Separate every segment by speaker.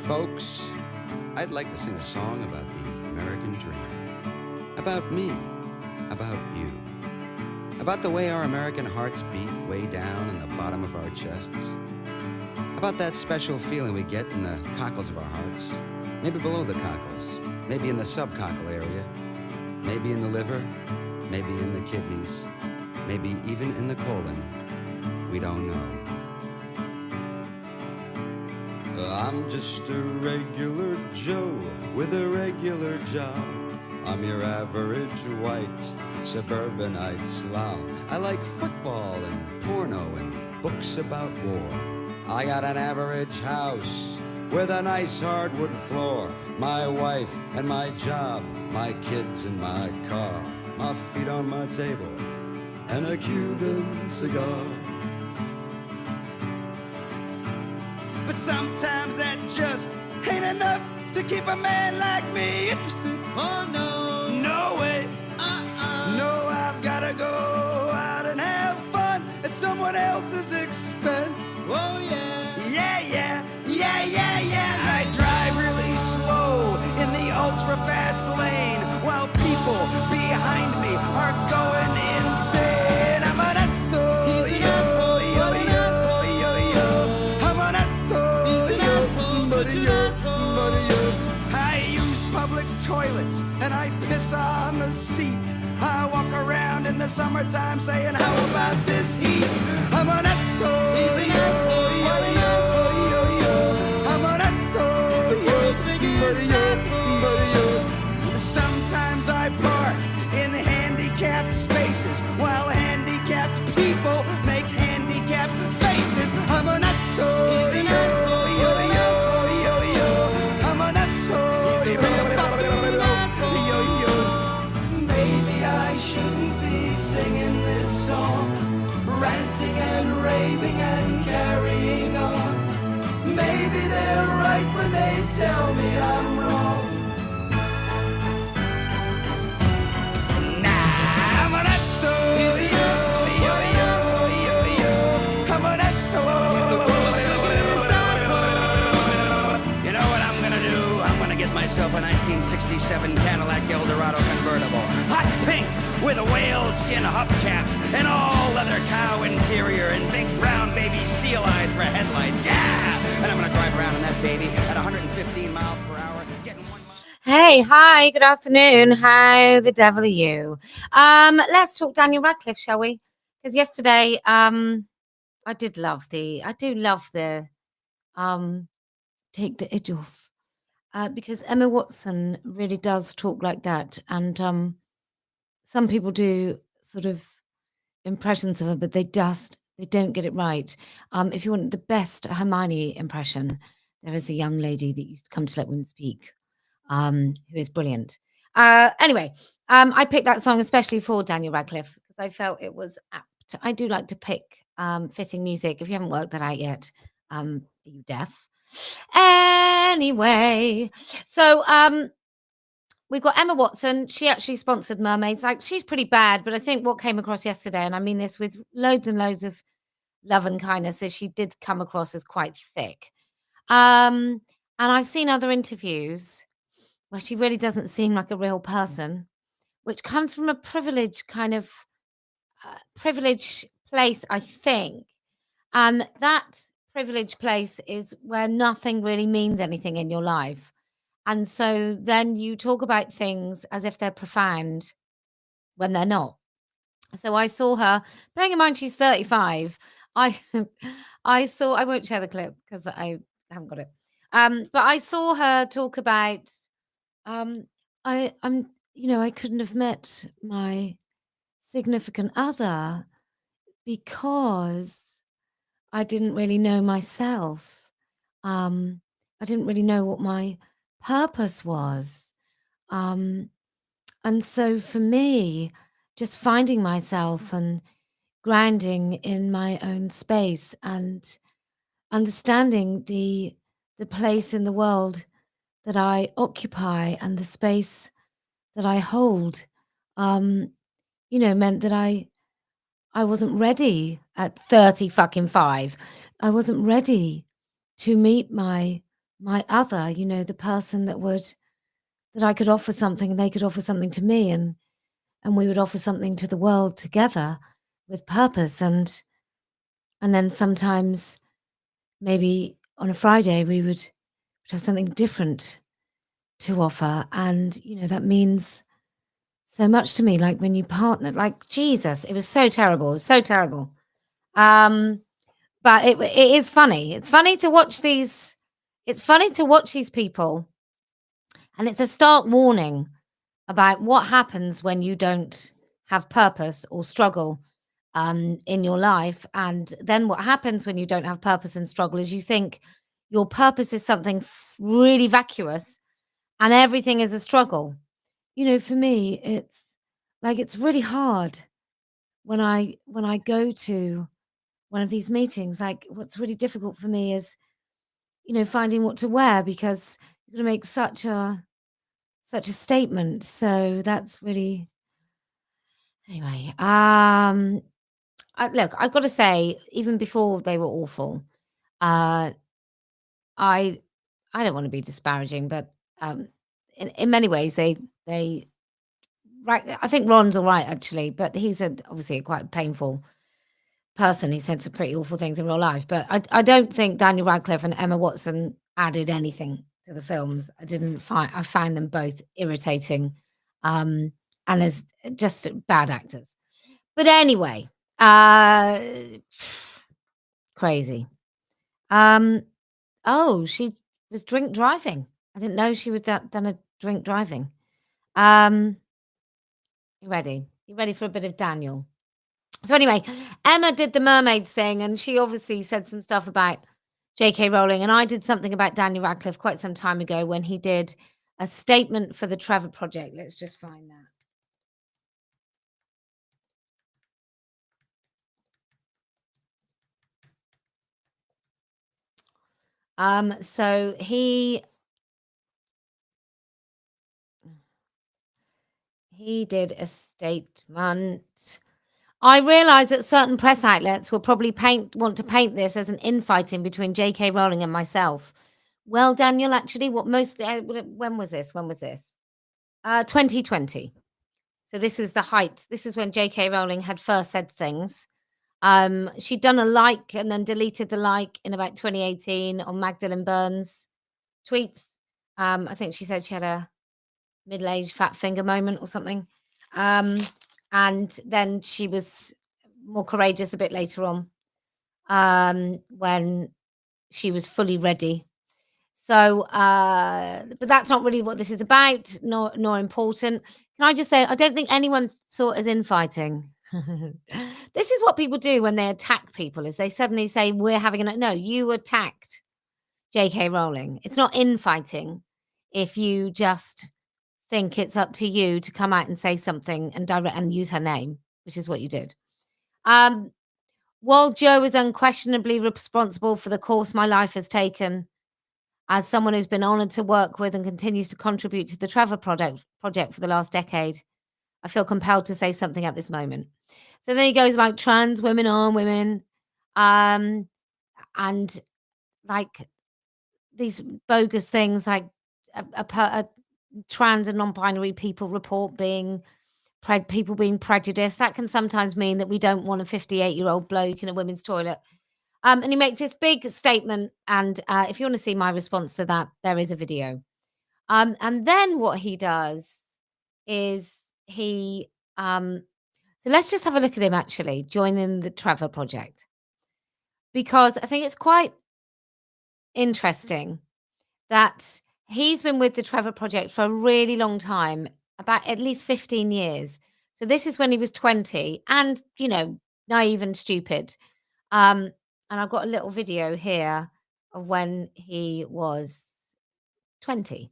Speaker 1: folks. I'd like to sing a song about the American dream. About me. About you. About the way our American hearts beat way down in the bottom of our chests. About that special feeling we get in the cockles of our hearts. Maybe below the cockles. Maybe in the subcockle area. Maybe in the liver. Maybe in the kidneys. Maybe even in the colon. We don't know. I'm just a regular Joe with a regular job. I'm your average white suburbanite slob. I like football and porno and books about war. I got an average house with a nice hardwood floor. My wife and my job, my kids and my car. My feet on my table and a Cuban cigar. But sometimes that just ain't enough to keep a man like me interested. Oh no, no way. No, I've gotta go out and have fun at someone else's expense. Oh yeah, yeah, yeah, yeah, yeah, yeah. I drive really slow in the ultra fast lane while people behind me are going insane. I'm an asshole, yo, yo, yo, yo, yo. I'm an asshole, yo, yo. I use public toilets and I piss on the seat. I walk around in the summertime saying, how about this heat? I'm an asshole, yo, yo, yo, yo, yo. I'm an asshole, yo, yo, yo. Sometimes I park in handicapped spaces while handicapped people make handicapped faces. I'm an asshole, yo, yo, yo, yo, yo. I'm an asshole, yo, yo, yo. Maybe I shouldn't be singing this song, ranting and raving and carrying on. Maybe they're right when they tell me I'm wrong. I'm an asshole, yo, yo, yo, yo, yo. I'm an asshole. You know what I'm gonna do? I'm gonna get myself a 1967 Cadillac Eldorado convertible. Hot pink with whale skin hubcaps and all leather cow interior and big brown baby seal eyes for headlights. Yeah! And I'm gonna drive around in that baby at 115 miles per hour, getting 1 mile.
Speaker 2: Hey, hi, good afternoon. How the devil are you? Let's talk Daniel Radcliffe, shall we? Because yesterday, I do love the take the edge off. Because Emma Watson really does talk like that. And some people do sort of impressions of her, but they don't get it right. If you want the best Hermione impression, there is a young lady that used to come to Let Women Speak, who is brilliant. Anyway, I picked that song especially for Daniel Radcliffe because I felt it was apt. I do like to pick fitting music. If you haven't worked that out yet, are you deaf? Anyway, so we've got Emma Watson. She actually sponsored Mermaids. Like, she's pretty bad, but I think what came across yesterday, and I mean this with loads and loads of love and kindness, is she did come across as quite thick. And I've seen other interviews where she really doesn't seem like a real person, which comes from a privileged kind of privileged place, I think. And that privileged place is where nothing really means anything in your life. And so then you talk about things as if they're profound when they're not. So I saw her, bearing in mind she's 35. I won't share the clip because I haven't got it. But I saw her talk about I couldn't have met my significant other because I didn't really know myself. I didn't really know what my purpose was. And so for me, just finding myself and grounding in my own space and understanding the place in the world that I occupy and the space that I hold, meant that I wasn't ready at 30 fucking 5. I wasn't ready to meet my my other, the person that I could offer something and they could offer something to me, and we would offer something to the world together with purpose. And then sometimes maybe on a Friday we would have something different to offer. And, that means so much to me. Like when you partner, like Jesus, it was so terrible. It was so terrible. But it is funny. It's funny to watch these. It's funny to watch these people, and it's a stark warning about what happens when you don't have purpose or struggle in your life. And then what happens when you don't have purpose and struggle is you think your purpose is something really vacuous, and everything is a struggle. For me, it's really hard when I go to one of these meetings. Like, what's really difficult for me is, finding what to wear, because you're gonna make such a statement. So that's really anyway. Look, I've got to say, even before they were awful, uh, I I don't want to be disparaging, but in many ways they right. I think Ron's all right actually, but he's obviously a quite painful person. He said some pretty awful things in real life, but I don't think Daniel Radcliffe and Emma Watson added anything to the films. I find them both irritating, and as just bad actors. But anyway, uh, crazy. Um, oh, she was drink driving. I didn't know she was done a drink driving. Um, you ready? You ready for a bit of Daniel? So anyway, Emma did the mermaids thing, and she obviously said some stuff about J.K. Rowling, and I did something about Daniel Radcliffe quite some time ago when he did a statement for the Trevor Project. Let's just find that. So he did a statement. I realise that certain press outlets will probably want to paint this as an infighting between J.K. Rowling and myself. Well, Daniel, actually, when was this? 2020. So this was the height. This is when J.K. Rowling had first said things. She'd done a like and then deleted the like in about 2018 on Magdalene Burns' tweets. I think she said she had a middle-aged fat finger moment or something. And then she was more courageous a bit later on, when she was fully ready. So, but that's not really what this is about, nor important. Can I just say, I don't think anyone saw it as infighting. This is what people do when they attack people, is they suddenly say, "We're having a..." No, you attacked J.K. Rowling. It's not infighting if you just think it's up to you to come out and say something and use her name, which is what you did. Um, while Joe is unquestionably responsible for the course my life has taken, as someone who's been honored to work with and continues to contribute to the Trevor project for the last decade, I feel compelled to say something at this moment. So then he goes like, trans women are women, and like these bogus things like a trans and non-binary people report people being prejudiced. That can sometimes mean that we don't want a 58-year-old bloke in a women's toilet. And he makes this big statement. And if you want to see my response to that, there is a video. And then what he does is so let's just have a look at him actually joining the Trevor Project, because I think it's quite interesting that he's been with the Trevor Project for a really long time, about at least 15 years. So this is when he was 20 and, naive and stupid. And I've got a little video here of when he was 20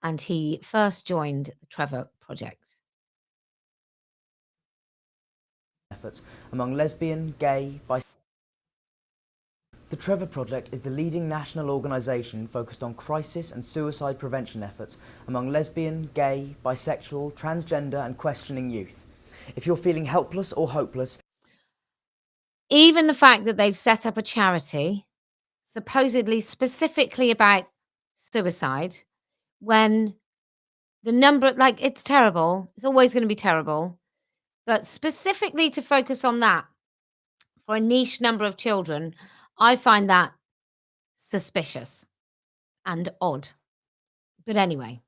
Speaker 2: and he first joined the Trevor Project.
Speaker 3: Efforts among lesbian, gay, bisexual. The Trevor Project is the leading national organisation focused on crisis and suicide prevention efforts among lesbian, gay, bisexual, transgender and questioning youth. If you're feeling helpless or hopeless...
Speaker 2: Even the fact that they've set up a charity supposedly specifically about suicide when the number, like, it's terrible. It's always going to be terrible. But specifically to focus on that for a niche number of children, I find that suspicious and odd. But anyway.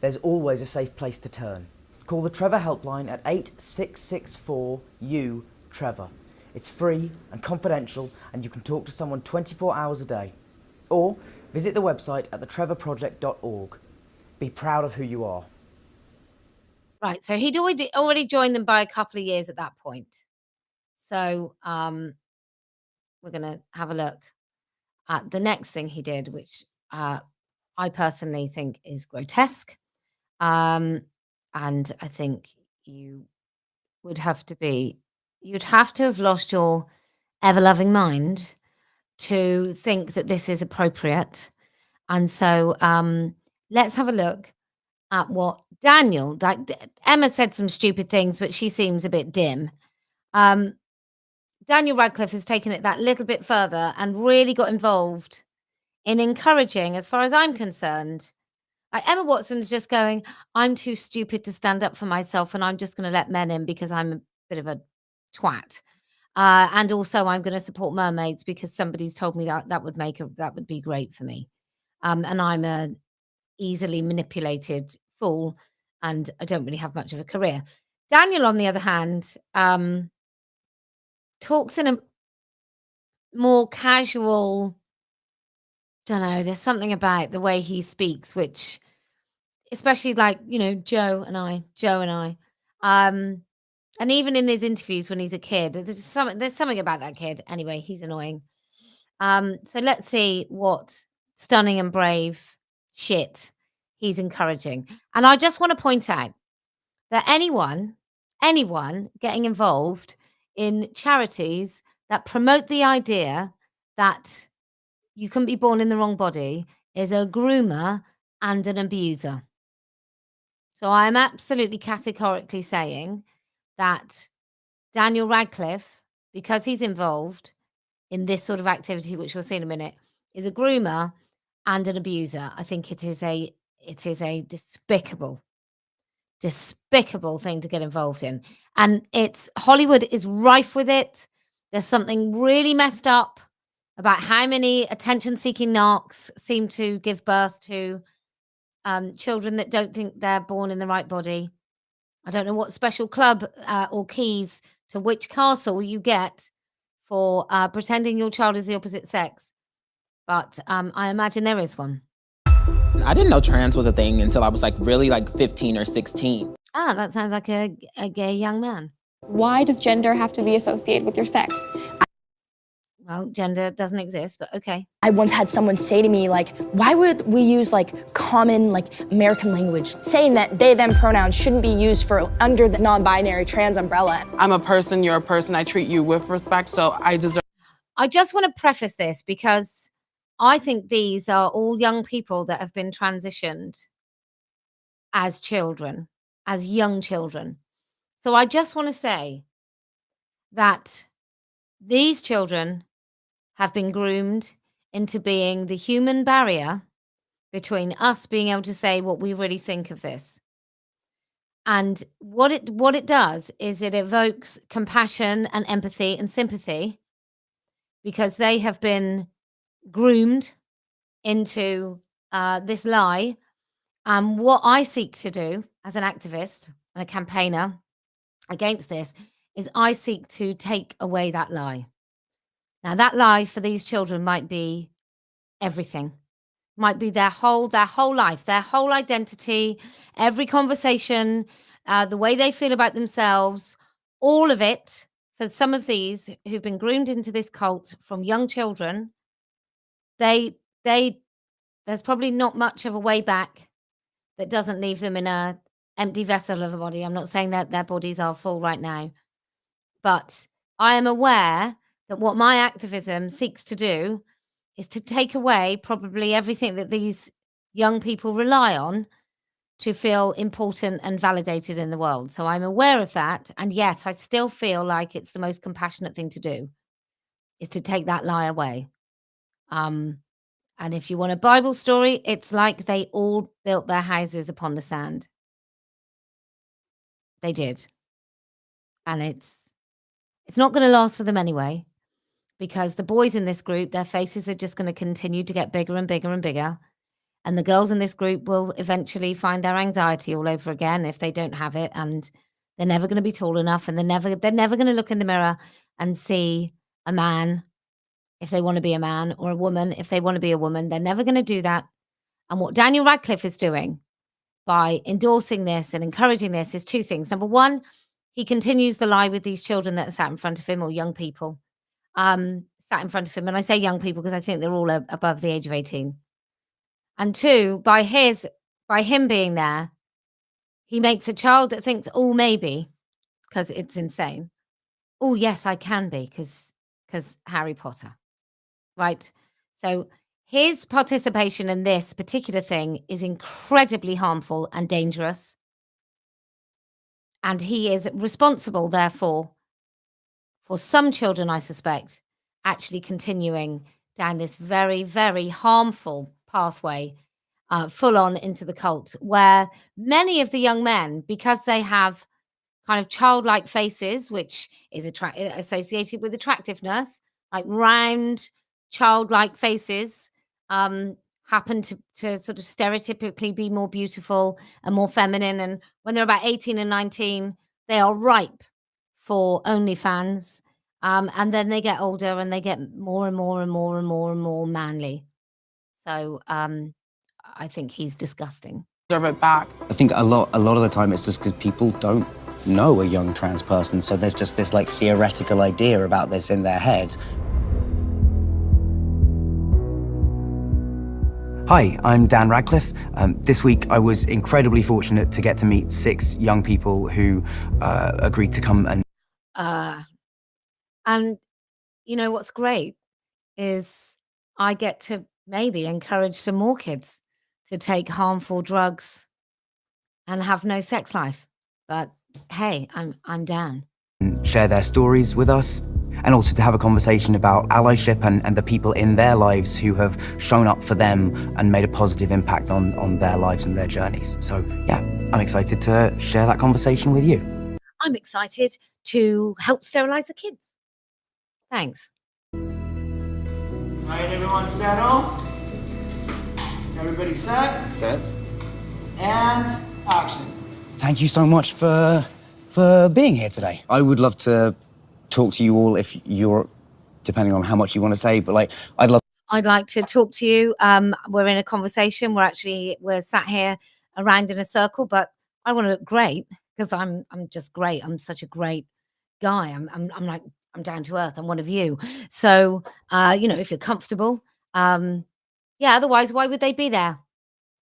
Speaker 3: There's always a safe place to turn. Call the Trevor helpline at 8664-U-TREVOR. It's free and confidential, and you can talk to someone 24 hours a day. Or visit the website at thetrevorproject.org. Be proud of who you are.
Speaker 2: Right, so he'd already joined them by a couple of years at that point. So we're going to have a look at the next thing he did, which I personally think is grotesque. And I think you'd have to have lost your ever-loving mind to think that this is appropriate. And so let's have a look at what Daniel, like Emma said some stupid things, but she seems a bit dim. Daniel Radcliffe has taken it that little bit further and really got involved in encouraging, as far as I'm concerned. Like Emma Watson's just going, I'm too stupid to stand up for myself and I'm just going to let men in because I'm a bit of a twat. And also I'm going to support mermaids because somebody's told me that would be great for me. And I'm a easily manipulated fool and I don't really have much of a career. Daniel, on the other hand, talks in a more casual, don't know, there's something about the way he speaks, which, especially like, Joe and I, and even in his interviews when he's a kid, there's something about that kid. Anyway, he's annoying. So let's see what stunning and brave shit he's encouraging. And I just want to point out that anyone getting involved in charities that promote the idea that you can be born in the wrong body is a groomer and an abuser. So I am absolutely categorically saying that Daniel Radcliffe, because he's involved in this sort of activity, which we'll see in a minute, is a groomer and an abuser. I think it is a despicable thing to get involved in. And Hollywood is rife with it. There's something really messed up about how many attention-seeking narcs seem to give birth to children that don't think they're born in the right body. I don't know what special club or keys to which castle you get for pretending your child is the opposite sex, but I imagine there is one.
Speaker 4: I didn't know trans was a thing until I was really 15 or 16.
Speaker 2: Ah, that sounds like a gay young man.
Speaker 5: Why does gender have to be associated with your sex?
Speaker 2: Well, gender doesn't exist, but okay.
Speaker 6: I once had someone say to me, why would we use common American language, saying that they, them pronouns shouldn't be used under the non-binary trans umbrella.
Speaker 7: I'm a person, you're a person, I treat you with respect, so I deserve.
Speaker 2: I just want to preface this because I think these are all young people that have been transitioned as children, as young children. So I just want to say that these children have been groomed into being the human barrier between us being able to say what we really think of this. And what it does is it evokes compassion and empathy and sympathy because they have been groomed into this lie. And what I seek to do as an activist and a campaigner against this is I seek to take away that lie. Now, that lie for these children might be everything. Might be their whole life, their whole identity, every conversation, the way they feel about themselves, all of it. For some of these who've been groomed into this cult from young children, there's probably not much of a way back that doesn't leave them in a empty vessel of a body. I'm not saying that their bodies are full right now, but I am aware that what my activism seeks to do is to take away probably everything that these young people rely on to feel important and validated in the world. So I'm aware of that. And yet I still feel like it's the most compassionate thing to do is to take that lie away. And And if you want a Bible story, it's like they all built their houses upon the sand. They did. And it's not going to last for them anyway, because the boys in this group, their faces are just going to continue to get bigger and bigger and bigger. And the girls in this group will eventually find their anxiety all over again if they don't have it. And they're never going to be tall enough. And they're never going to look in the mirror and see a man if they want to be a man, or a woman if they want to be a woman. They're never going to do that. And what Daniel Radcliffe is doing by endorsing this and encouraging this is two things. Number one, he continues the lie with these children that are sat in front of him, or young people sat in front of him. And I say young people because I think they're all above the age of 18. And two, by him being there, he makes a child that thinks, oh, maybe, because it's insane. Oh, yes, I can be, because Harry Potter, right? So his participation in this particular thing is incredibly harmful and dangerous. And he is responsible, therefore, for some children, I suspect, actually continuing down this very, very harmful pathway, full on into the cult, where many of the young men, because they have kind of childlike faces, which is associated with attractiveness, like round, childlike faces, happen to sort of stereotypically be more beautiful and more feminine. And when they're about 18 and 19, they are ripe for OnlyFans. And then they get older and they get more and more and more and more and more manly. So I think he's disgusting.
Speaker 7: Serve it back.
Speaker 8: I think a lot of the time it's just because people don't know a young trans person, so there's just this like theoretical idea about this in their head.
Speaker 3: Hi, I'm Dan Radcliffe. This week I was incredibly fortunate to get to meet 6 young people who agreed to come
Speaker 2: and you know what's great is I get to maybe encourage some more kids to take harmful drugs and have no sex life. But hey, I'm Dan.
Speaker 3: share their stories with us, and also to have a conversation about allyship and the people in their lives who have shown up for them and made a positive impact on their lives and their journeys. So yeah, I'm excited to share that conversation with you.
Speaker 2: I'm excited to help sterilize the kids. Thanks.
Speaker 9: All right, everyone settle. Everybody set?
Speaker 8: Set.
Speaker 9: And action.
Speaker 8: Thank you so much for being here today. I would love to talk to you all if you're, depending on how much you want to say, but like, I'd
Speaker 2: like to talk to you. We're in a conversation. We're sat here around in a circle, but I want to look great because I'm just great. I'm such a great guy. I'm down to earth. I'm one of you. So, if you're comfortable, otherwise, why would they be there?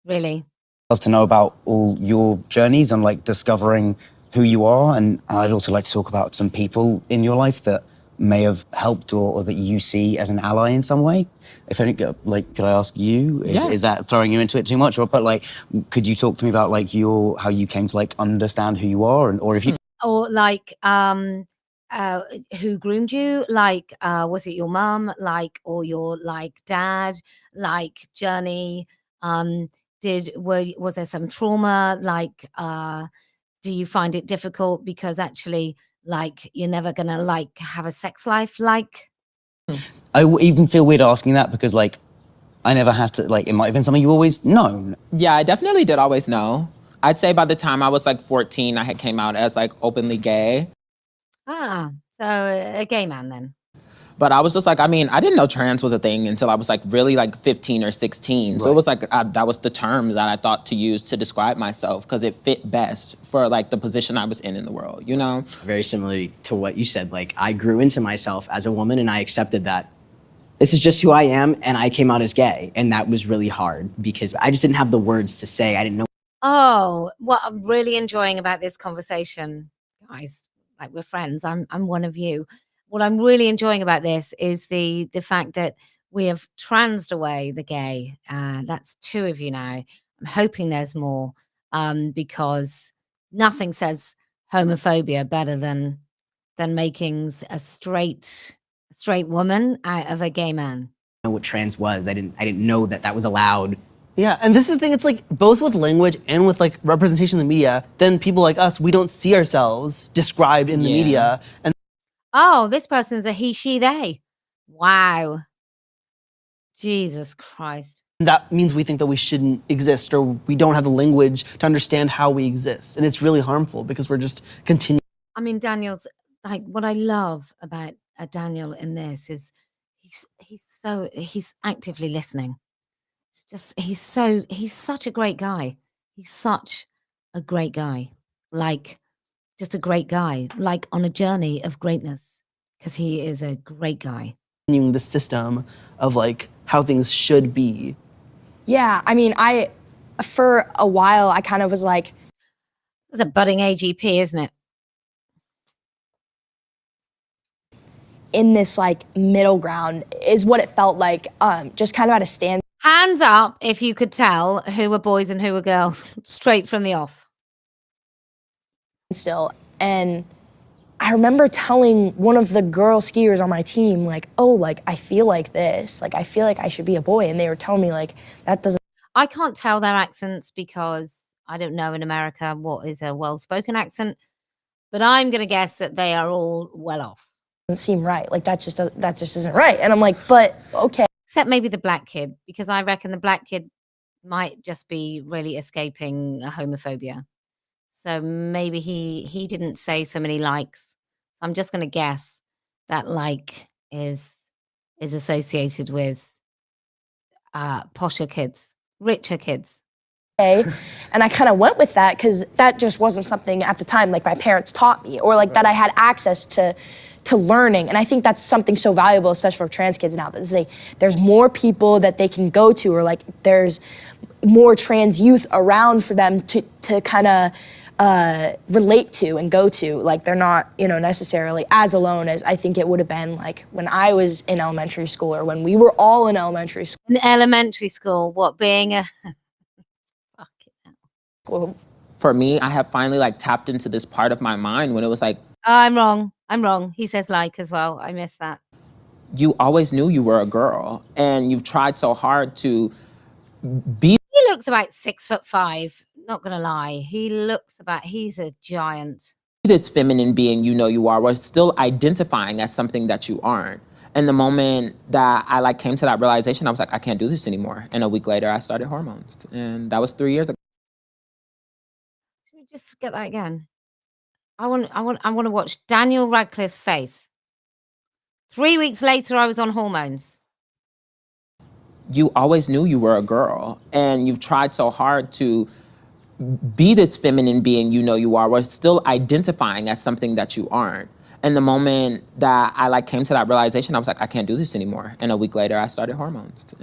Speaker 2: Really?
Speaker 8: love to know about all your journeys and like discovering who you are, and I'd also like to talk about some people in your life that may have helped or that you see as an ally in some way. If I didn't like, could I ask you?
Speaker 4: Yeah.
Speaker 8: Is that throwing you into it too much? But like, could you talk to me about like how you came to like understand who you are, or if you
Speaker 2: or like who groomed you? Like was it your mum? Like or your like dad? Like journey? Was there some trauma? Like do you find it difficult because actually like you're never gonna like have a sex life? Like
Speaker 8: I even feel weird asking that because like I never had to, like it might have been something you always known.
Speaker 4: Yeah, I definitely did always know. I'd say by the time I was like 14, I had came out as like openly gay.
Speaker 2: So a gay man then.
Speaker 4: But I was just like, I mean, I didn't know trans was a thing until I was like really like 15 or 16. So it was like, that was the term that I thought to use to describe myself because it fit best for like the position I was in the world, you know?
Speaker 10: Very similarly to what you said, like I grew into myself as a woman and I accepted that this is just who I am, and I came out as gay. And that was really hard because I just didn't have the words to say. I didn't know.
Speaker 2: Oh, what I'm really enjoying about this conversation, guys, like we're friends, I'm one of you. What I'm really enjoying about this is the fact that we have transed away the gay. That's 2 of you now. I'm hoping there's more because nothing says homophobia better than making a straight woman out of a gay man.
Speaker 10: know what trans was. I didn't know that that was allowed.
Speaker 11: Yeah, and this is the thing, it's like both with language and with like representation in the media, then people like us, we don't see ourselves described in the media. And
Speaker 2: Oh, this person's a he, she, they. Wow. Jesus Christ.
Speaker 11: that means we think that we shouldn't exist or we don't have the language to understand how we exist. And it's really harmful because we're just continuing.
Speaker 2: I mean, Daniel's like, what I love about Daniel in this is he's actively listening. It's just, he's such a great guy. He's such a great guy. Like, just a great guy, like on a journey of greatness, because he is a great guy.
Speaker 11: The system of like how things should be.
Speaker 6: Yeah, I mean, for a while, I kind of was like,
Speaker 2: It's a budding AGP, isn't it?
Speaker 6: in this like middle ground is what it felt like, just kind of at a stand.
Speaker 2: Hands up if you could tell who were boys and who were girls, straight from the off.
Speaker 6: Still, and I remember telling one of the girl skiers on my team, like, oh, like, I feel like this, like, I feel like I should be a boy, and they were telling me, like, that doesn't.
Speaker 2: I can't tell their accents because I don't know in America what is a well-spoken accent, but I'm going to guess that they are all well off.
Speaker 6: Doesn't seem right, like, that just isn't right. And I'm like, but okay.
Speaker 2: Except maybe the black kid, because I reckon the black kid might just be really escaping a homophobia. So maybe he didn't say so many likes. I'm just going to guess that like is associated with posher kids, richer kids.
Speaker 6: And I kind of went with that because that just wasn't something at the time like my parents taught me, or like that I had access to learning. And I think that's something so valuable, especially for trans kids now, that there's more people that they can go to, or like there's more trans youth around for them to kind of relate to and go to. Like they're not, necessarily as alone as I think it would have been like when I was in elementary school, or when we were all in elementary school.
Speaker 2: In elementary school, what being a
Speaker 6: Well,
Speaker 4: For me, I have finally like tapped into this part of my mind when it was like,
Speaker 2: I'm wrong. He says like as well. I missed that.
Speaker 4: you always knew you were a girl and you've tried so hard to be.
Speaker 2: He looks about 6'5". Not gonna lie. He's a giant.
Speaker 4: This feminine being you know you are, was still identifying as something that you aren't. And the moment that I like came to that realization, I was like, I can't do this anymore. And a week later, I started hormones. And that was 3 years ago.
Speaker 2: Should we just get that again? I want to watch Daniel Radcliffe's face. 3 weeks later, I was on hormones.
Speaker 4: You always knew you were a girl and you've tried so hard to be this feminine being you know you are, was still identifying as something that you aren't. And the moment that I like came to that realization, I was like, I can't do this anymore. And a week later, I started hormones.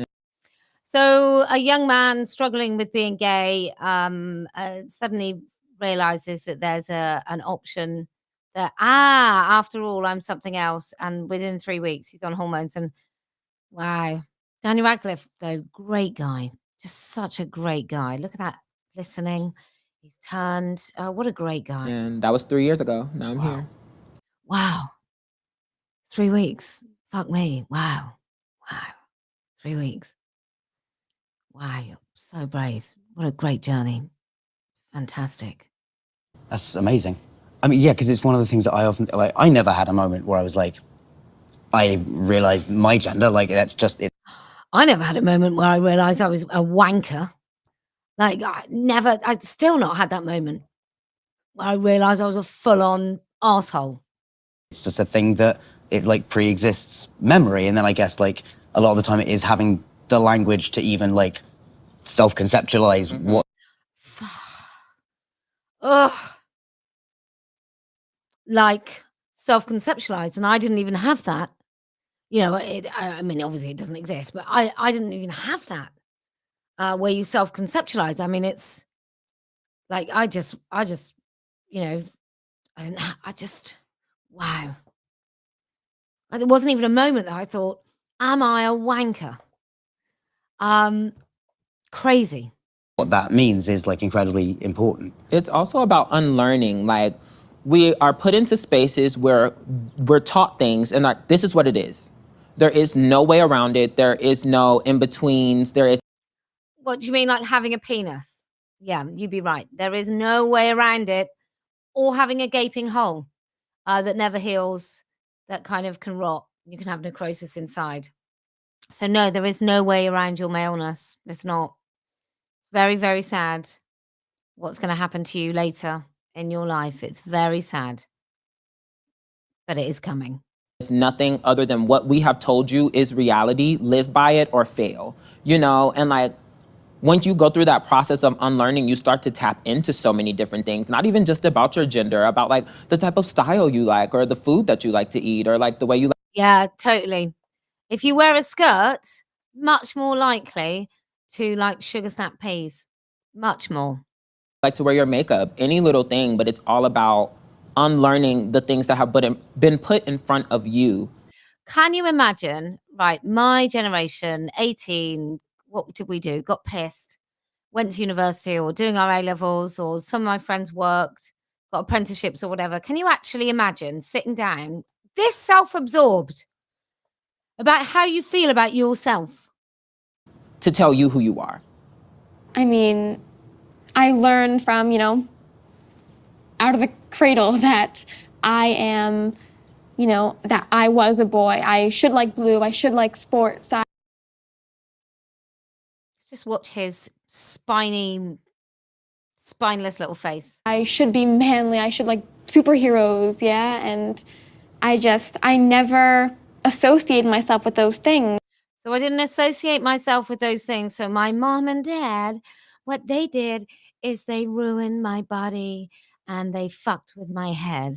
Speaker 2: So a young man struggling with being gay suddenly realizes that there's an option that, after all, I'm something else. And within 3 weeks, he's on hormones. And wow, Daniel Radcliffe, though, great guy. Just such a great guy. Look at that, listening. He's turned. What a great guy.
Speaker 4: And that was 3 years ago. Now I'm here.
Speaker 2: Wow. 3 weeks. Fuck me. Wow. 3 weeks. Wow, you're so brave. What a great journey. Fantastic.
Speaker 8: That's amazing. I mean, yeah, because it's one of the things that I often, like, I never had a moment where I was like, I realized my gender, like, that's just it.
Speaker 2: I never had a moment where I realized I was a wanker. Like, I'd still not had that moment where I realized I was a full-on asshole.
Speaker 8: It's just a thing that it like pre-exists memory. And then I guess like a lot of the time it is having the language to even like self-conceptualize what.
Speaker 2: Ugh. Like self-conceptualize. And I didn't even have that. I mean, obviously it doesn't exist, but I didn't even have that where you self-conceptualize. I mean, it's like, wow. There wasn't even a moment that I thought, am I a wanker? Crazy.
Speaker 8: What that means is like incredibly important.
Speaker 4: It's also about unlearning. Like, we are put into spaces where we're taught things and like, this is what it is. There is no way around it. There is no in-betweens. There is.
Speaker 2: What do you mean, like having a penis? Yeah, you'd be right. There is no way around it. Or having a gaping hole that never heals, that kind of can rot. You can have necrosis inside. So no, there is no way around your maleness. It's not. Very, very sad what's going to happen to you later in your life. It's very sad. But it is coming.
Speaker 4: It's nothing other than what we have told you is reality. Live by it or fail, you know? And like, once you go through that process of unlearning, you start to tap into so many different things, not even just about your gender, about like the type of style you like or the food that you like to eat or like the way you like.
Speaker 2: Yeah, totally. If you wear a skirt, much more likely to like sugar snap peas. Much more.
Speaker 4: Like to wear your makeup, any little thing, but it's all about unlearning the things that have been put in front of you.
Speaker 2: Can you imagine, right, my generation, 18, what did we do? Got pissed, went to university or doing our A-levels, or some of my friends worked, got apprenticeships or whatever. Can you actually imagine sitting down, this self-absorbed, about how you feel about yourself?
Speaker 4: To tell you who you are.
Speaker 5: I mean, I learned from, you know, out of the cradle that I am, you know, that I was a boy. I should like blue. I should like sports.
Speaker 2: Just watch his spineless little face.
Speaker 5: I should be manly. I should like superheroes, yeah? And I never associated myself with those things.
Speaker 2: So I didn't associate myself with those things. So my mom and dad, what they did is they ruined my body and they fucked with my head.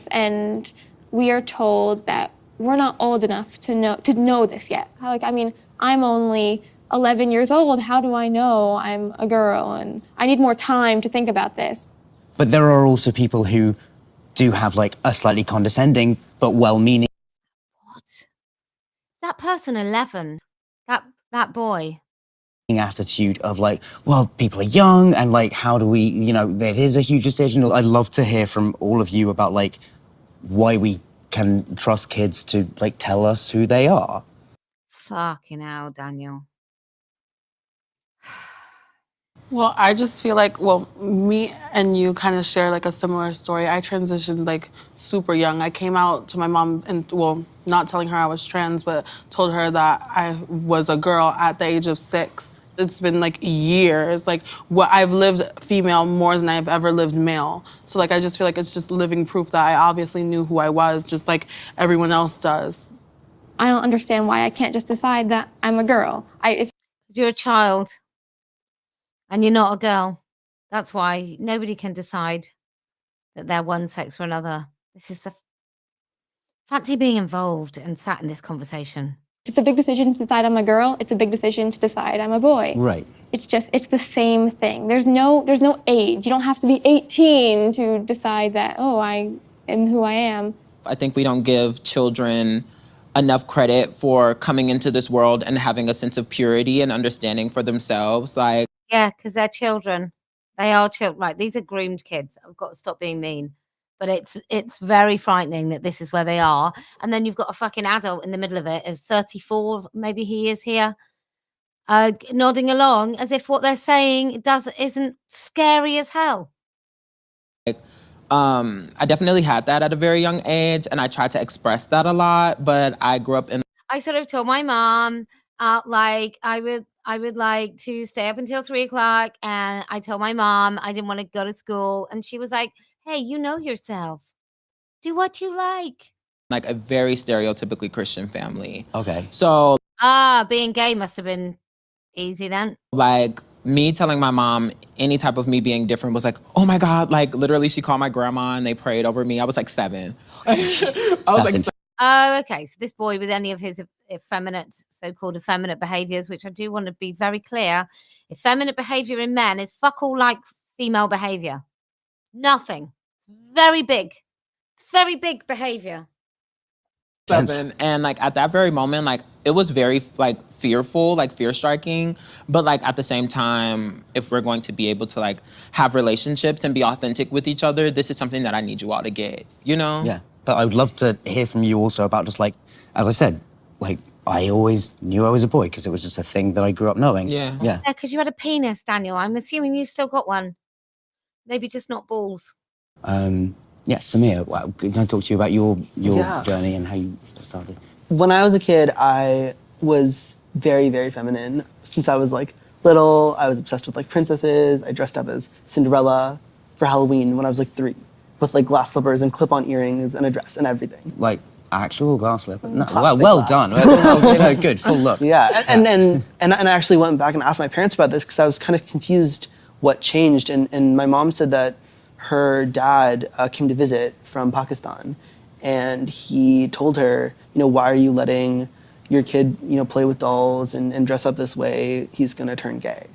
Speaker 5: And we are told that we're not old enough to know this yet. Like, I mean, I'm only 11 years old. How do I know I'm a girl? And I need more time to think about this.
Speaker 8: But there are also people who do have like a slightly condescending but well-meaning.
Speaker 2: What? Is that person 11? That boy?
Speaker 8: Attitude of like, well, people are young and like, how do we, you know, that is a huge decision. I'd love to hear from all of you about like why we can trust kids to like tell us who they are.
Speaker 2: Fucking hell, Daniel.
Speaker 7: Well, I just feel like, well, me and you kind of share like a similar story. I transitioned like super young. I came out to my mom and, well, not telling her I was trans, but told her that I was a girl at the age of 6. It's been like years. Like what I've lived female more than I've ever lived male. So like, I just feel like it's just living proof that I obviously knew who I was, just like everyone else does.
Speaker 5: I don't understand why I can't just decide that I'm a girl.
Speaker 2: You're a child. And you're not a girl. That's why nobody can decide that they're one sex or another. This is the fancy being involved and sat in this conversation.
Speaker 5: It's a big decision to decide I'm a girl. It's a big decision to decide I'm a boy.
Speaker 8: Right.
Speaker 5: It's the same thing. There's no age. You don't have to be 18 to decide that, oh, I am who I am.
Speaker 4: I think we don't give children enough credit for coming into this world and having a sense of purity and understanding for themselves. Like,
Speaker 2: yeah, because they're children. They are children. Right, these are groomed kids. I've got to stop being mean. But it's very frightening that this is where they are. And then you've got a fucking adult in the middle of it, as 34, maybe he is here, nodding along as if what they're saying isn't scary as hell.
Speaker 4: I definitely had that at a very young age, and I tried to express that a lot, but I grew up in...
Speaker 2: I sort of told my mom, like, I would like to stay up until 3 o'clock, and I told my mom I didn't want to go to school, and she was like, hey, you know yourself. Do what you like.
Speaker 4: Like a very stereotypically Christian family.
Speaker 8: Okay.
Speaker 4: So...
Speaker 2: being gay must have been easy then.
Speaker 4: Like, me telling my mom any type of me being different was like, oh my God, like literally she called my grandma and they prayed over me. I was like 7.
Speaker 2: Oh, okay. So this boy with any of his effeminate, so-called effeminate behaviors, which I do want to be very clear, effeminate behavior in men is fuck all like female behavior. Nothing. It's very big. It's very big behavior.
Speaker 4: 7, and like at that very moment, like it was very like fearful, like fear striking, but like at the same time, if we're going to be able to like have relationships and be authentic with each other, this is something that I need you all to get, you know?
Speaker 8: Yeah, but I would love to hear from you also about just like as I said, like, I always knew I was a boy because it was just a thing that I grew up knowing.
Speaker 4: Yeah.
Speaker 8: Yeah.
Speaker 2: Yeah, because you had a penis, Daniel. I'm assuming you've still got one. Maybe just not balls.
Speaker 8: Yeah, Samir, can I talk to you about your
Speaker 11: Yeah.
Speaker 8: journey and how you started?
Speaker 11: When I was a kid, I was very, very feminine. Since I was like little, I was obsessed with like princesses. I dressed up as Cinderella for Halloween when I was like 3, with like glass slippers and clip-on earrings and a dress and everything.
Speaker 8: Like actual glass slipper? No,
Speaker 11: Plastic
Speaker 8: well
Speaker 11: glass.
Speaker 8: done. Well, you know, good, full look.
Speaker 11: Yeah, and I actually went back and asked my parents about this because I was kind of confused what changed. And my mom said that her dad came to visit from Pakistan, and he told her, you know, why are you letting your kid, you know, play with dolls and dress up this way? He's gonna turn gay.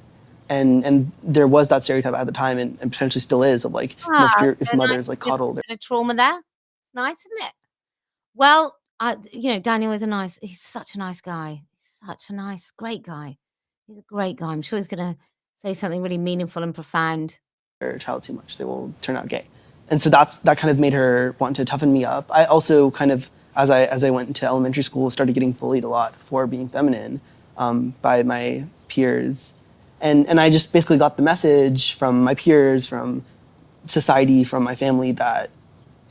Speaker 11: And there was that stereotype at the time, and potentially still is, of like, you know, if mothers like coddle their...
Speaker 2: Bit of trauma there. Nice, isn't it? Well, you know, Daniel is he's such a nice guy. He's such a nice, great guy. He's a great guy. I'm sure he's going to say something really meaningful and profound.
Speaker 11: Their child too much, they will turn out gay. And so that kind of made her want to toughen me up. I also kind of, as I went into elementary school, started getting bullied a lot for being feminine by my peers. And I just basically got the message from my peers, from society, from my family, that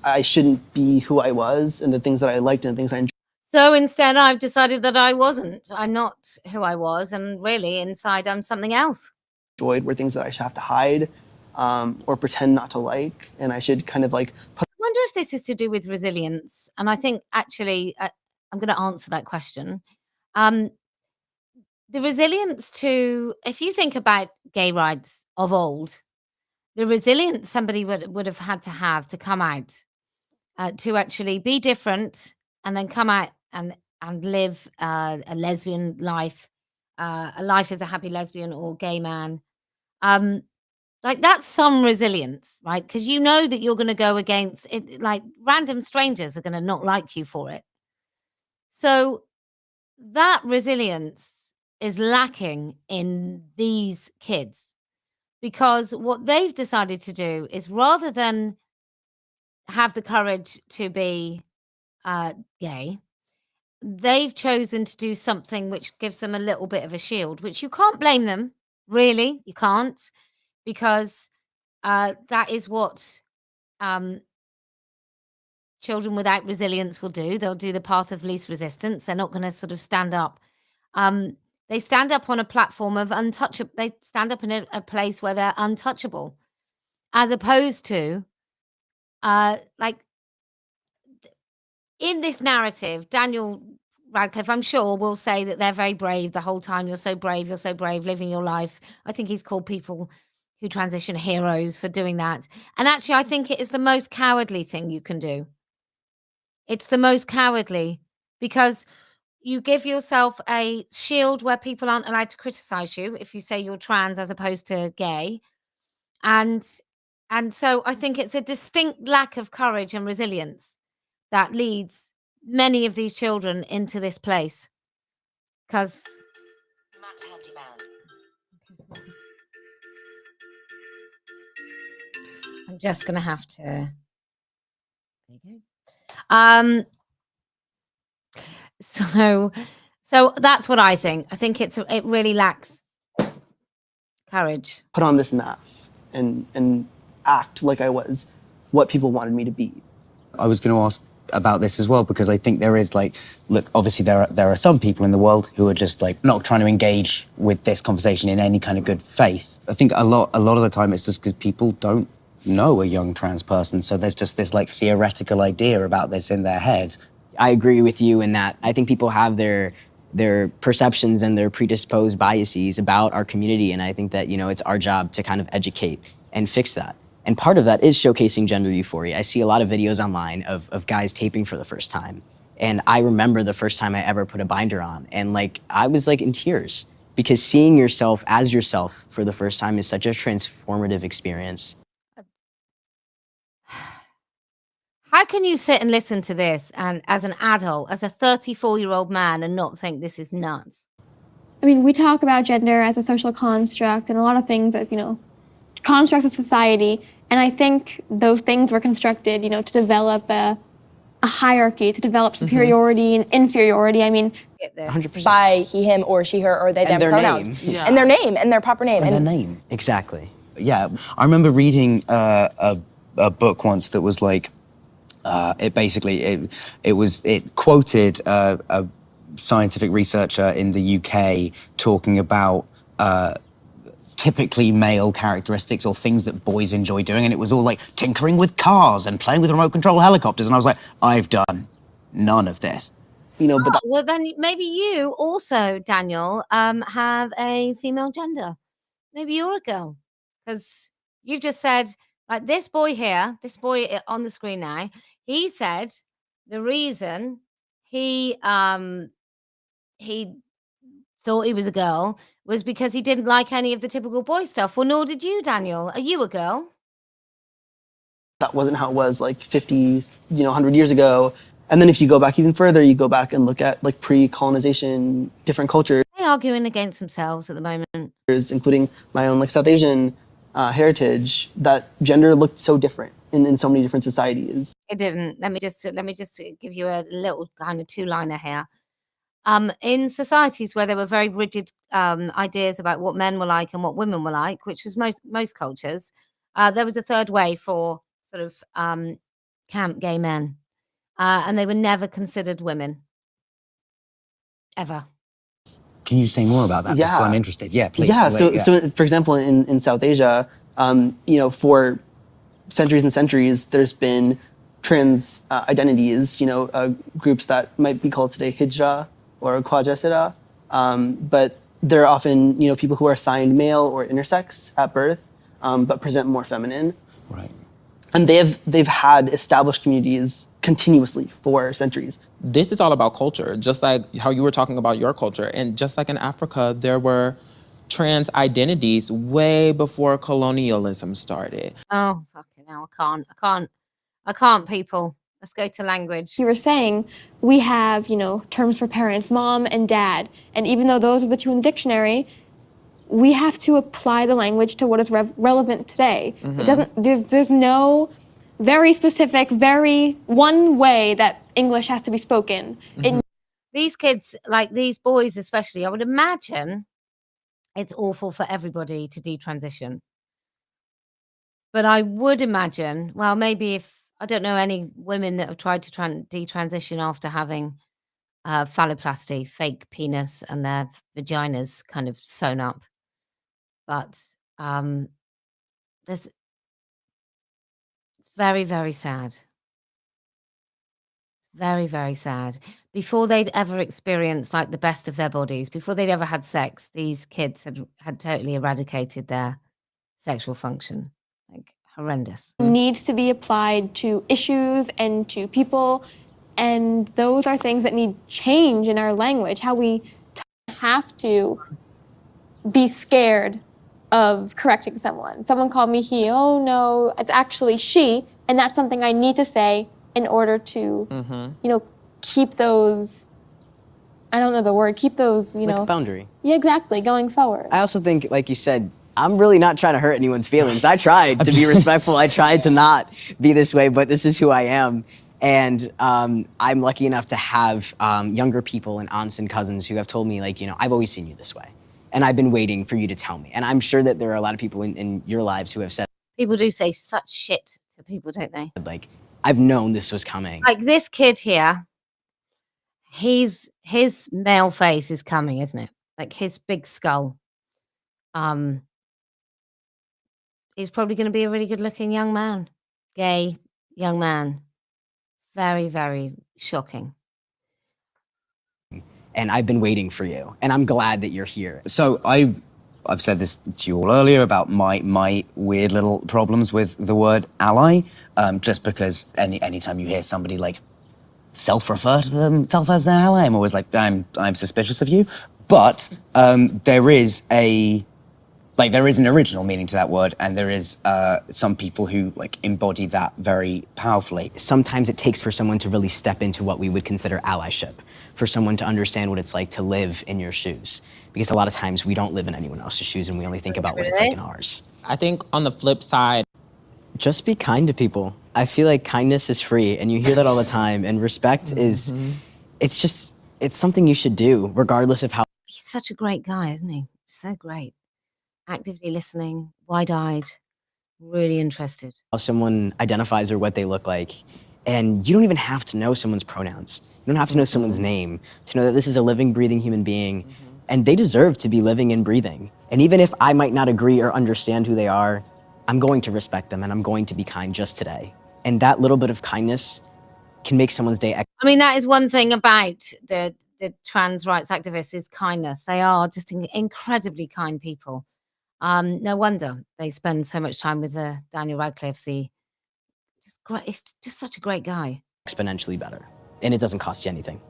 Speaker 11: I shouldn't be who I was and the things that I liked and the things I enjoyed.
Speaker 2: So instead, I've decided that I wasn't. I'm not who I was. And really, inside, I'm something else.
Speaker 11: Were things that I should have to hide or pretend not to like. And I should kind of like put...
Speaker 2: I wonder if this is to do with resilience. And I think, actually, I'm going to answer that question. The resilience to, if you think about gay rights of old, the resilience somebody would have had to come out, to actually be different and then come out and live a lesbian life, a life as a happy lesbian or gay man. Like, that's some resilience, right? Because you know that you're going to go against it, like random strangers are going to not like you for it. So that resilience is lacking in these kids, because what they've decided to do is, rather than have the courage to be gay, they've chosen to do something which gives them a little bit of a shield, which you can't blame them, really. You can't, because that is what children without resilience will do. They'll do the path of least resistance. They're not going to sort of stand up. They stand up on a platform of untouchable. They stand up in a place where they're untouchable, as opposed to, like, in this narrative, Daniel Radcliffe, I'm sure, will say that they're very brave the whole time. You're so brave, living your life. I think he's called people who transition heroes for doing that. And actually, I think it is the most cowardly thing you can do. It's the most cowardly, because you give yourself a shield where people aren't allowed to criticize you if you say you're trans as opposed to gay. And so I think it's a distinct lack of courage and resilience that leads many of these children into this place. Because I'm just going to have to... There you go. So that's what I think. I think it really lacks courage.
Speaker 11: Put on this mask and act like I was what people wanted me to be.
Speaker 8: I was going to ask about this as well, because I think there is, like, look, obviously there are some people in the world who are just like not trying to engage with this conversation in any kind of good faith. I think a lot of the time it's just because people don't know a young trans person, so there's just this like theoretical idea about this in their head.
Speaker 10: I agree with you in that I think people have their perceptions and their predisposed biases about our community, and I think that, you know, it's our job to kind of educate and fix that. And part of that is showcasing gender euphoria. I see a lot of videos online of guys taping for the first time. And I remember the first time I ever put a binder on, and like I was like in tears, because seeing yourself as yourself for the first time is such a transformative experience.
Speaker 2: How can you sit and listen to this and, as an adult, as a 34-year-old man, and not think this is nuts?
Speaker 5: I mean, we talk about gender as a social construct and a lot of things as, you know, constructs of society. And I think those things were constructed, you know, to develop a a hierarchy to develop superiority and inferiority. I mean,
Speaker 10: 100%.
Speaker 6: By he, him, or she, her, or they,
Speaker 10: And
Speaker 6: them
Speaker 10: their
Speaker 6: pronouns.
Speaker 10: name.
Speaker 7: Yeah.
Speaker 6: And their name, and their proper name.
Speaker 8: And their name.
Speaker 10: Exactly.
Speaker 8: Yeah, I remember reading a book once that was like, it quoted a scientific researcher in the UK talking about typically male characteristics or things that boys enjoy doing, and it was all like tinkering with cars and playing with remote control helicopters, and I was like, I've done none of this.
Speaker 11: You know, but that,
Speaker 2: Well, then maybe you also, Daniel, have a female gender. Maybe you're a girl, because you've just said, like this boy here, this boy on the screen now, he said the reason he thought he was a girl was because he didn't like any of the typical boy stuff. Well, nor did you, Daniel. Are you a girl?
Speaker 11: that wasn't how it was like 50, 100 years ago. And then if you go back even further, you go back and look at like pre-colonization, different cultures,
Speaker 2: They're arguing against themselves at the moment.
Speaker 11: including my own like South Asian heritage, that gender looked so different in so many different societies.
Speaker 2: It didn't. Let me just give you a little kind of two-liner here. In societies where there were very rigid ideas about what men were like and what women were like, which was most cultures, there was a third way for sort of camp gay men, and they were never considered women, ever.
Speaker 8: Can you say more about that? Because I'm interested. Yeah, please.
Speaker 11: Yeah. So for example, in South Asia, for centuries and centuries, there's been trans identities. Groups that might be called today hijra or Khwaja Sira, but they're often people who are assigned male or intersex at birth, but present more feminine.
Speaker 8: Right.
Speaker 11: And they've had established communities continuously for centuries.
Speaker 4: This is all about culture, just like how you were talking about your culture. And just like in Africa, there were trans identities way before colonialism started.
Speaker 2: Oh, fucking hell, I can't, people. Let's go to language.
Speaker 5: you were saying, we have, terms for parents, mom and dad. And even though those are the two in the dictionary, we have to apply the language to what is relevant today. It doesn't, there's no very specific, very one way that English has to be spoken.
Speaker 2: These kids, like these boys especially, I would imagine it's awful for everybody to detransition. But I would imagine, well, maybe if, I don't know any women that have tried to detransition after having phalloplasty, fake penis, and their vaginas kind of sewn up. But it's very, very sad. Very, very sad. Before they'd ever experienced like the best of their bodies, before they'd ever had sex, these kids had totally eradicated their sexual function. Like horrendous.
Speaker 5: Needs to be applied to issues and to people, and those are things that need change in our language. How we have to be scared of correcting someone. Someone called me he. Oh no, it's actually she, and that's something I need to say in order to, keep those. I don't know the word. Keep those,
Speaker 10: Like a boundary.
Speaker 5: Yeah, exactly. Going forward.
Speaker 10: I also think, like you said, I'm really not trying to hurt anyone's feelings. I tried to be respectful. I tried to not be this way, but this is who I am. And I'm lucky enough to have younger people and aunts and cousins who have told me, like, I've always seen you this way. And I've been waiting for you to tell me. And I'm sure that there are a lot of people in your lives who have said,
Speaker 2: People do say such shit to people, don't they?
Speaker 10: like, I've known this was coming.
Speaker 2: Like this kid here, his male face is coming, isn't it? Like his big skull. He's probably going to be a really good-looking young man, gay young man. Very, very shocking.
Speaker 10: And I've been waiting for you. And I'm glad that you're here.
Speaker 8: So I've said this to you all earlier about my weird little problems with the word ally, just because anytime you hear somebody like self-refer to themselves as an ally, I'm always like, I'm suspicious of you. But there is an original meaning to that word, and there is some people who like embody that very powerfully.
Speaker 10: Sometimes it takes for someone to really step into what we would consider allyship, for someone to understand what it's like to live in your shoes. Because a lot of times we don't live in anyone else's shoes and we only think about what it's like in ours.
Speaker 4: I think on the flip side,
Speaker 10: Just be kind to people. I feel like kindness is free, and you hear that all the time. And respect is, it's something you should do, regardless of how
Speaker 2: He's such a great guy, isn't he? So great. Actively listening, wide-eyed, really interested.
Speaker 10: someone identifies or what they look like. And you don't even have to know someone's pronouns. You don't have to know someone's name to know that this is a living, breathing human being, and they deserve to be living and breathing. And even if I might not agree or understand who they are, I'm going to respect them and I'm going to be kind just today. And that little bit of kindness can make someone's day.
Speaker 2: I mean, that is one thing about the trans rights activists is kindness. They are just incredibly kind people. No wonder they spend so much time with Daniel Radcliffe. He's just such a great guy.
Speaker 10: Exponentially better. And it doesn't cost you anything.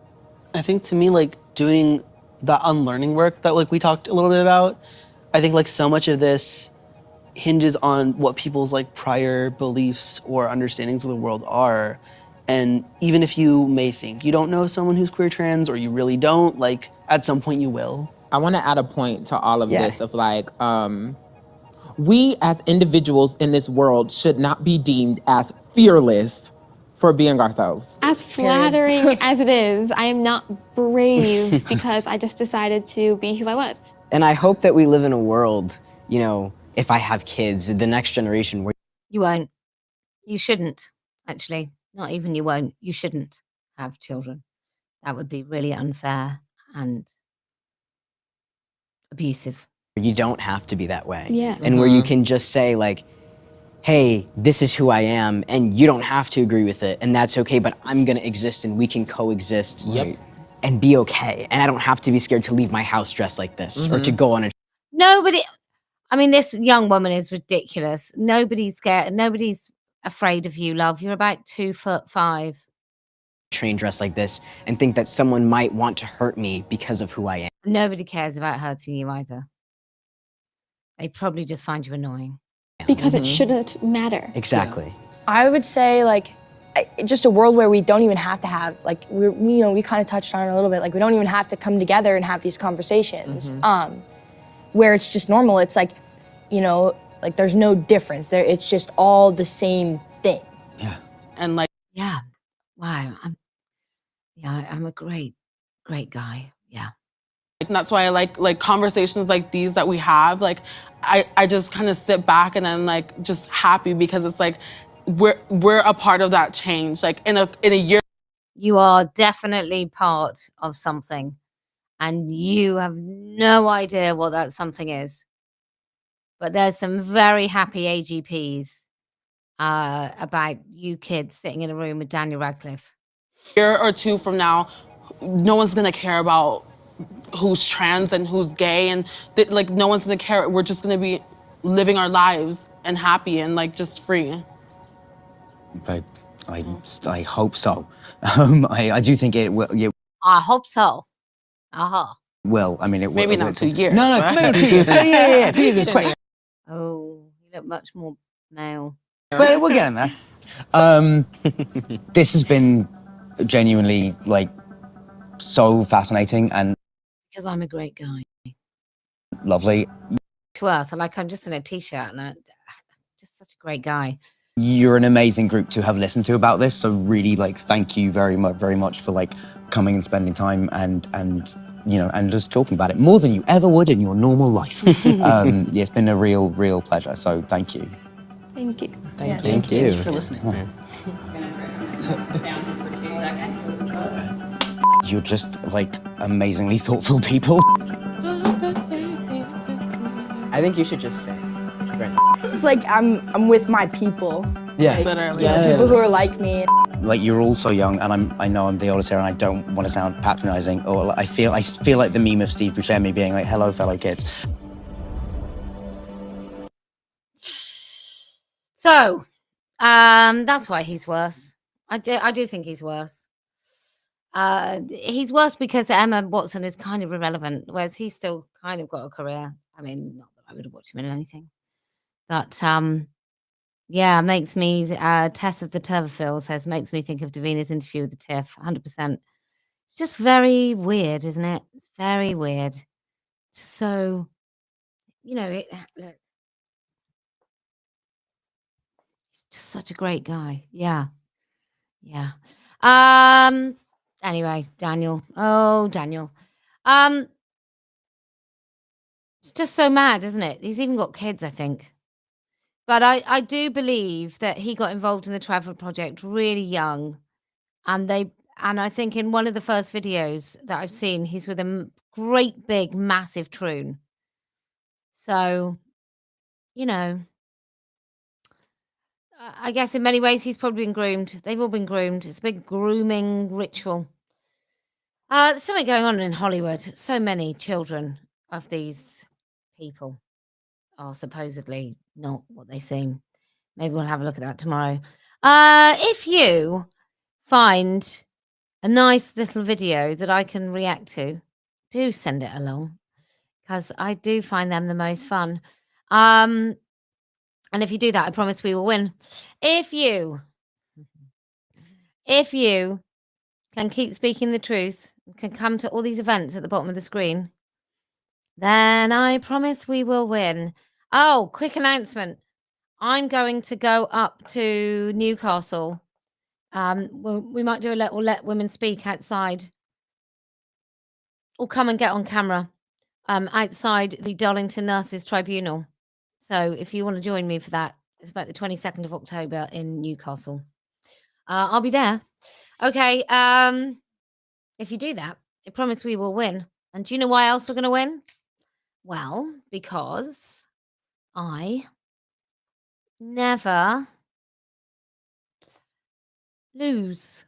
Speaker 11: I think to me, like doing that unlearning work that like we talked a little bit about, I think like so much of this hinges on what people's like prior beliefs or understandings of the world are. And even if you may think you don't know someone who's queer trans or you really don't, like at some point you will.
Speaker 4: I want to add a point to all of this of like, we as individuals in this world should not be deemed as fearless for being ourselves.
Speaker 5: As flattering as it is, I am not brave because I just decided to be who I was.
Speaker 10: And I hope that we live in a world, you know, if I have kids, the next generation where
Speaker 2: You won't. You shouldn't, actually. Not even you won't. You shouldn't have children. That would be really unfair and abusive.
Speaker 10: you don't have to be that way.
Speaker 5: Yeah.
Speaker 10: And where you can just say like, hey, this is who I am, and you don't have to agree with it, and that's okay, but I'm gonna exist and we can coexist and be okay. And I don't have to be scared to leave my house dressed like this or to go on a
Speaker 2: Nobody, I mean, this young woman is ridiculous. Nobody's scared. Nobody's afraid of you, love. You're about 2'5".
Speaker 10: train dressed like this and think that someone might want to hurt me because of who I am.
Speaker 2: Nobody cares about hurting you either. They probably just find you annoying.
Speaker 5: Because it shouldn't matter.
Speaker 10: Exactly.
Speaker 6: I would say like just a world where we don't even have to have like we kind of touched on it a little bit, like we don't even have to come together and have these conversations where it's just normal. It's like, you know, like there's no difference there. It's just all the same thing.
Speaker 8: Yeah.
Speaker 7: And like,
Speaker 2: Yeah. Wow. I'm a great guy. Yeah.
Speaker 7: and that's why I like conversations like these that we have. Like, I just kind of sit back and then like just happy because it's like we're a part of that change. Like in a year.
Speaker 2: You are definitely part of something, and you have no idea what that something is. But there's some very happy AGPs about you kids sitting in a room with Daniel Radcliffe.
Speaker 7: Year or two from now, no one's gonna care about who's trans and who's gay, and like no one's gonna care. We're just gonna be living our lives and happy and like just free.
Speaker 8: But I hope so. I do think it will. Yeah,
Speaker 2: I hope so.
Speaker 8: well, I mean, it will.
Speaker 7: Maybe not 2 years.
Speaker 8: No,
Speaker 7: but-
Speaker 8: maybe 2 years. Yeah. 2 years is quick.
Speaker 2: Oh, you look much more male.
Speaker 8: But we're getting there. This has been genuinely like so fascinating and
Speaker 2: Because I'm a great guy.
Speaker 8: lovely.
Speaker 2: To us, I'm just in a t-shirt and I'm just such a great guy.
Speaker 8: You're an amazing group to have listened to about this. So really, like, thank you very much for like coming and spending time and you know and just talking about it more than you ever would in your normal life. Yeah, it's been a real pleasure. So thank you.
Speaker 5: Thank you.
Speaker 10: Thank you.
Speaker 11: Thank you for listening.
Speaker 8: You're just like amazingly thoughtful people.
Speaker 10: I think you should just say.
Speaker 6: It's like I'm with my people.
Speaker 10: Yeah.
Speaker 7: Literally.
Speaker 6: People who are like me.
Speaker 8: Like you're all so young, and I know I'm the oldest here, and I don't want to sound patronizing, or I feel like the meme of Steve Buscemi being like, "Hello, fellow kids."
Speaker 2: So, that's why he's worse. I do think he's worse. He's worse because Emma Watson is kind of irrelevant, whereas he's still kind of got a career. I mean, not that I would have watched him in anything, but yeah, makes me. Tess of the Turverfield says makes me think of Davina's interview with the TERF. 100%. It's just very weird, isn't it? It's very weird. So, you know, look. Just such a great guy. Yeah. Anyway, Daniel. Oh, Daniel. It's just so mad, isn't it? He's even got kids, I think. But I do believe that he got involved in the Trevor Project really young, and I think in one of the first videos that I've seen, he's with a great big massive troon. So, you know, I guess in many ways he's probably been groomed. They've all been groomed. It's a big grooming ritual. There's something going on in Hollywood. So many children of these people are supposedly not what they seem. Maybe we'll have a look at that tomorrow. If you find a nice little video that I can react to, do send it along, because I do find them the most fun. And if you do that, I promise we will win. If you can keep speaking the truth, can come to all these events at the bottom of the screen, then I promise we will win. Oh, quick announcement. I'm going to go up to Newcastle. We might do let women speak outside, or come and get on camera outside the Darlington Nurses Tribunal. So if you want to join me for that, it's about the 22nd of October in Newcastle. I'll be there. Okay. If you do that, I promise we will win. And do you know why else we're going to win? Well, because I never lose.